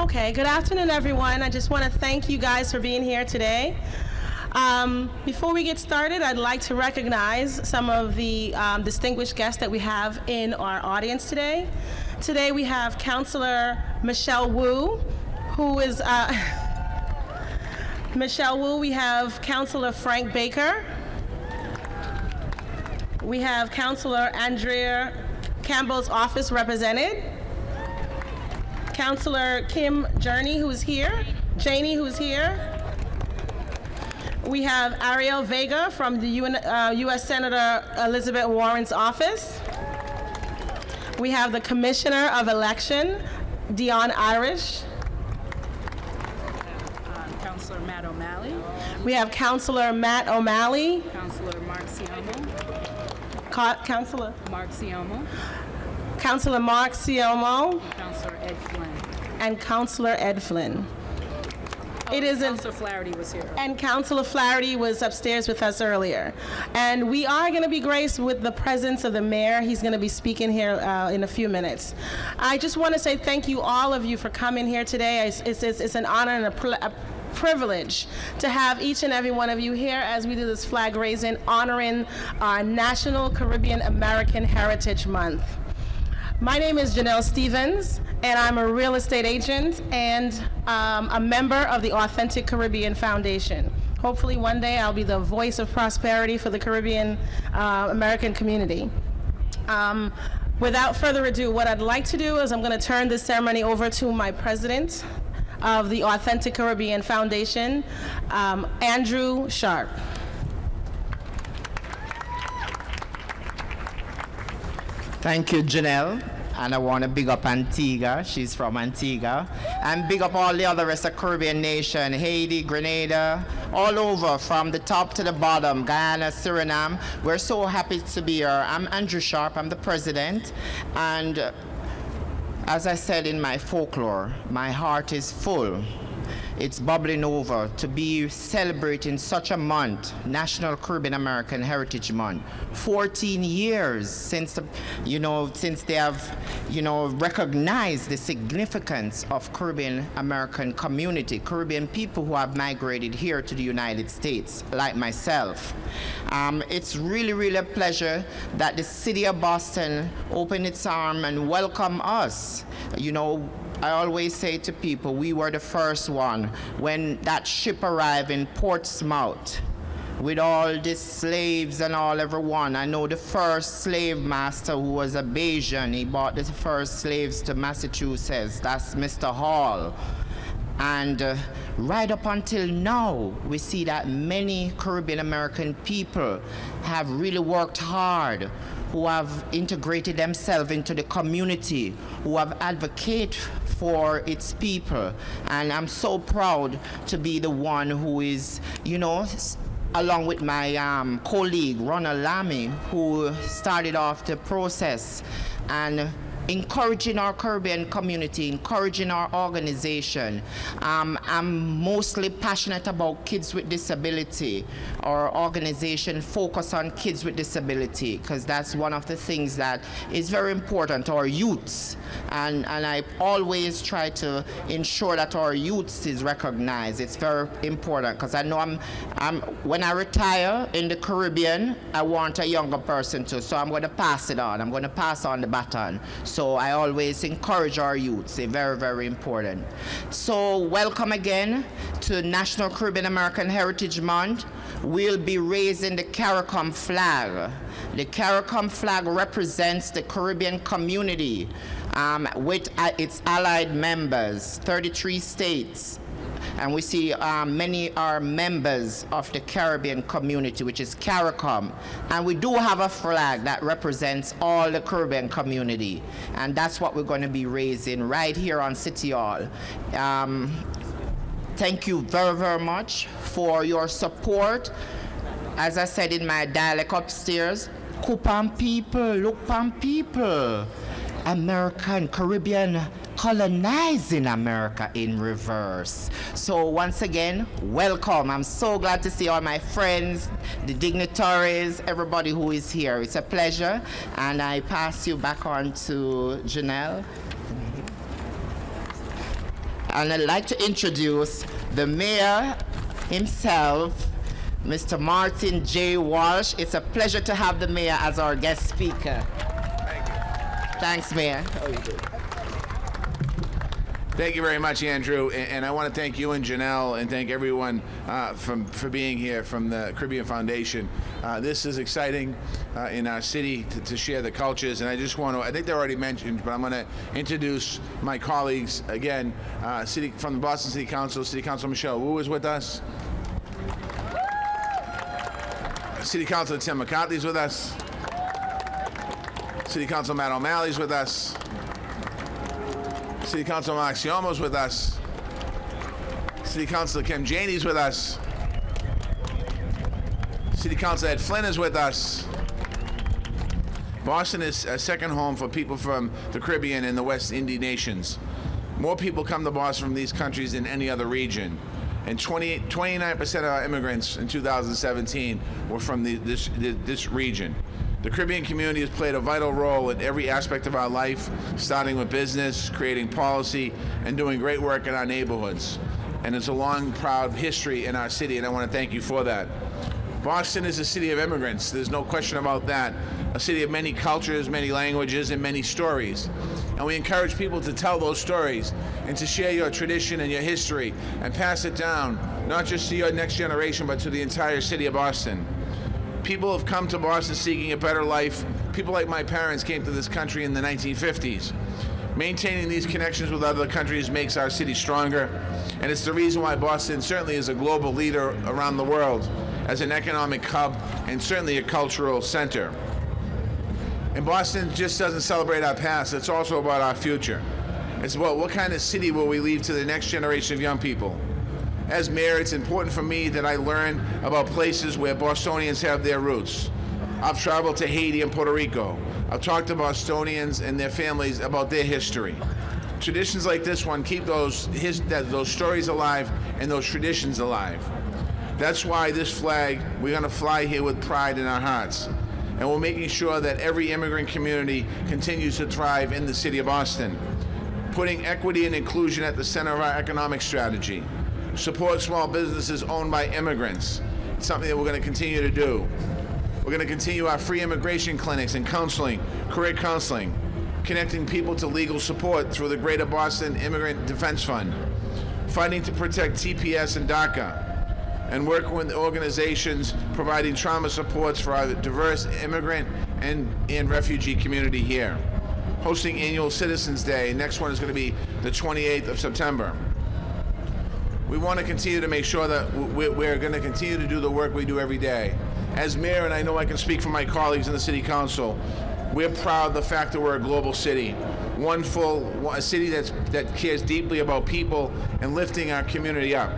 Okay, good afternoon, everyone. I just want to thank you guys for being here today. Before we get started, I'd like to recognize some of the distinguished guests that we have in our audience today. Today we have Councilor Michelle Wu, who is Michelle Wu. We have Councilor Frank Baker. We have Councilor Andrea Campbell's office represented. Councilor Kim Janney, who is here. We have Ariel Vega from the U.S. Senator Elizabeth Warren's office. We have the Commissioner of Election, Dion Irish. Councilor Matt O'Malley. We have Councilor Matt O'Malley. Councilor Mark Siomo. Councilor Mark Siomo. Councilor Mark Siomo. Councilor Ed Flynn. And Councilor Ed Flynn. Councilor Flaherty was here. And Councilor Flaherty was upstairs with us earlier. And we are going to be graced with the presence of the mayor. He's going to be speaking here in a few minutes. I just want to say thank you, all of you, for coming here today. It's an honor and a privilege to have each and every one of you here as we do this flag raising, honoring our National Caribbean American Heritage Month. My name is Janelle Stevens, and I'm a real estate agent and a member of the Authentic Caribbean Foundation. Hopefully one day I'll be the voice of prosperity for the Caribbean American community. Without further ado, what I'd like to do is I'm going to turn this ceremony over to my president of the Authentic Caribbean Foundation, Andrew Sharp. Thank you, Janelle. And I want to big up Antigua. She's from Antigua. And big up all the other rest of Caribbean nation, Haiti, Grenada, all over from the top to the bottom, Guyana, Suriname. We're so happy to be here. I'm Andrew Sharp, I'm the president. And as I said in my folklore, my heart is full. It's bubbling over to be celebrating such a month, National Caribbean American Heritage Month. 14 years since they have, recognized the significance of Caribbean American community, Caribbean people who have migrated here to the United States, like myself. It's really, really a pleasure that the city of Boston opened its arms and welcomed us. I always say to people, we were the first one when that ship arrived in Portsmouth with all these slaves and everyone. I know the first slave master who was a Bayesian. He brought the first slaves to Massachusetts. That's Mr. Hall. And right up until now, we see that many Caribbean American people have really worked hard, who have integrated themselves into the community, who have advocated for its people. And I'm so proud to be the one who is, along with my colleague, Ronald Lamy, who started off the process and encouraging our Caribbean community, encouraging our organization. I'm mostly passionate about kids with disability. Our organization focuses on kids with disability because that's one of the things that is very important, our youths. And I always try to ensure that our youths is recognized. It's very important because I know when I retire in the Caribbean, I want a younger person too, so I'm going to pass it on. I'm going to pass on the baton. So I always encourage our youths. They're very, very important. So welcome again to National Caribbean American Heritage Month. We'll be raising the CARICOM flag. The CARICOM flag represents the Caribbean community with its allied members, 33 states. And we see many are members of the Caribbean community, which is CARICOM. And we do have a flag that represents all the Caribbean community. And that's what we're going to be raising right here on City Hall. Thank you very, very much for your support. As I said in my dialect upstairs, Kupan people, Lukpan people. American, Caribbean, colonizing America in reverse. So once again, welcome. I'm so glad to see all my friends, the dignitaries, everybody who is here. It's a pleasure. And I pass you back on to Janelle. And I'd like to introduce the mayor himself, Mr. Martin J. Walsh. It's a pleasure to have the mayor as our guest speaker. Thank you. Thanks, Mayor. How are you doing? Thank you very much, Andrew, and I want to thank you and Janelle and thank everyone for being here from the Caribbean Foundation. This is exciting in our city to share the cultures, and I just want to, I think they're already mentioned, but I'm going to introduce my colleagues again, from the Boston City Council. City Council Michelle Wu is with us. City Councilor Tim McCarthy's with us. City Councilor Matt O'Malley's with us. City Councilor Mark Siomo's with us. City Councilor Kim Janey's with us. City Councilor Ed Flynn is with us. Boston is a second home for people from the Caribbean and the West Indian nations. More people come to Boston from these countries than any other region. And 29% of our immigrants in 2017 were from this region. The Caribbean community has played a vital role in every aspect of our life, starting with business, creating policy, and doing great work in our neighborhoods. And it's a long, proud history in our city, and I want to thank you for that. Boston is a city of immigrants. There's no question about that. A city of many cultures, many languages, and many stories. And we encourage people to tell those stories and to share your tradition and your history and pass it down, not just to your next generation, but to the entire city of Boston. People have come to Boston seeking a better life. People like my parents came to this country in the 1950s. Maintaining these connections with other countries makes our city stronger, and it's the reason why Boston certainly is a global leader around the world as an economic hub and certainly a cultural center. And Boston just doesn't celebrate our past, it's also about our future. It's about what kind of city will we leave to the next generation of young people. As mayor, it's important for me that I learn about places where Bostonians have their roots. I've traveled to Haiti and Puerto Rico. I've talked to Bostonians and their families about their history. Traditions like this one keep those stories alive and those traditions alive. That's why this flag, we're going to fly here with pride in our hearts. And we're making sure that every immigrant community continues to thrive in the city of Boston. Putting equity and inclusion at the center of our economic strategy. Support small businesses owned by immigrants. It's something that we're going to continue to do. We're going to continue our free immigration clinics and counseling, career counseling, connecting people to legal support through the Greater Boston Immigrant Defense Fund, fighting to protect TPS and DACA, and working with organizations providing trauma supports for our diverse immigrant and refugee community here. Hosting annual Citizens Day. Next one is going to be the 28th of September. We want to continue to make sure that we're going to continue to do the work we do every day. As mayor, and I know I can speak for my colleagues in the city council, we're proud of the fact that we're a global city. A city that cares deeply about people and lifting our community up.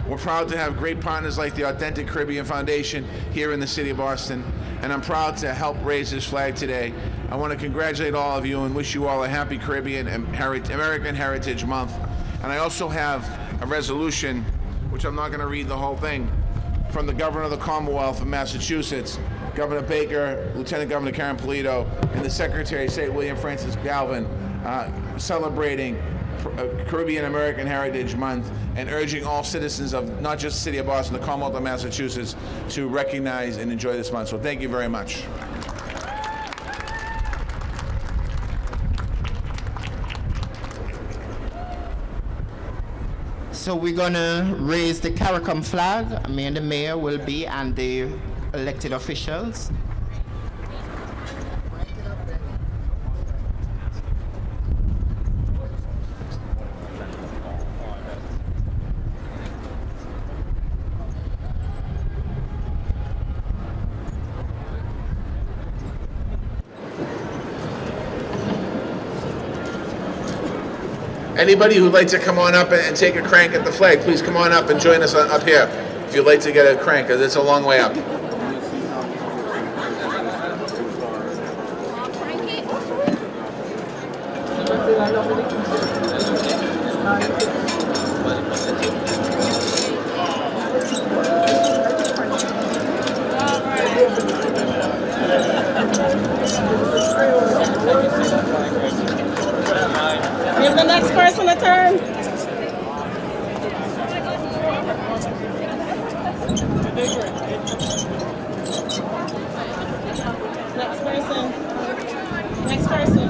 We're proud to have great partners like the Authentic Caribbean Foundation here in the city of Boston, and I'm proud to help raise this flag today. I want to congratulate all of you and wish you all a happy Caribbean and American Heritage Month. And I also have a resolution, which I'm not going to read the whole thing, from the Governor of the Commonwealth of Massachusetts, Governor Baker, Lieutenant Governor Karen Polito, and the Secretary of State, William Francis Galvin, celebrating Caribbean American Heritage Month and urging all citizens of not just the city of Boston, the Commonwealth of Massachusetts, to recognize and enjoy this month. So thank you very much. So we're gonna raise the CARICOM flag. Me and the mayor will be, and the elected officials. Anybody who'd like to come on up and take a crank at the flag, please come on up and join us up here. If you'd like to get a crank, because it's a long way up. Give the next person a turn. Next person.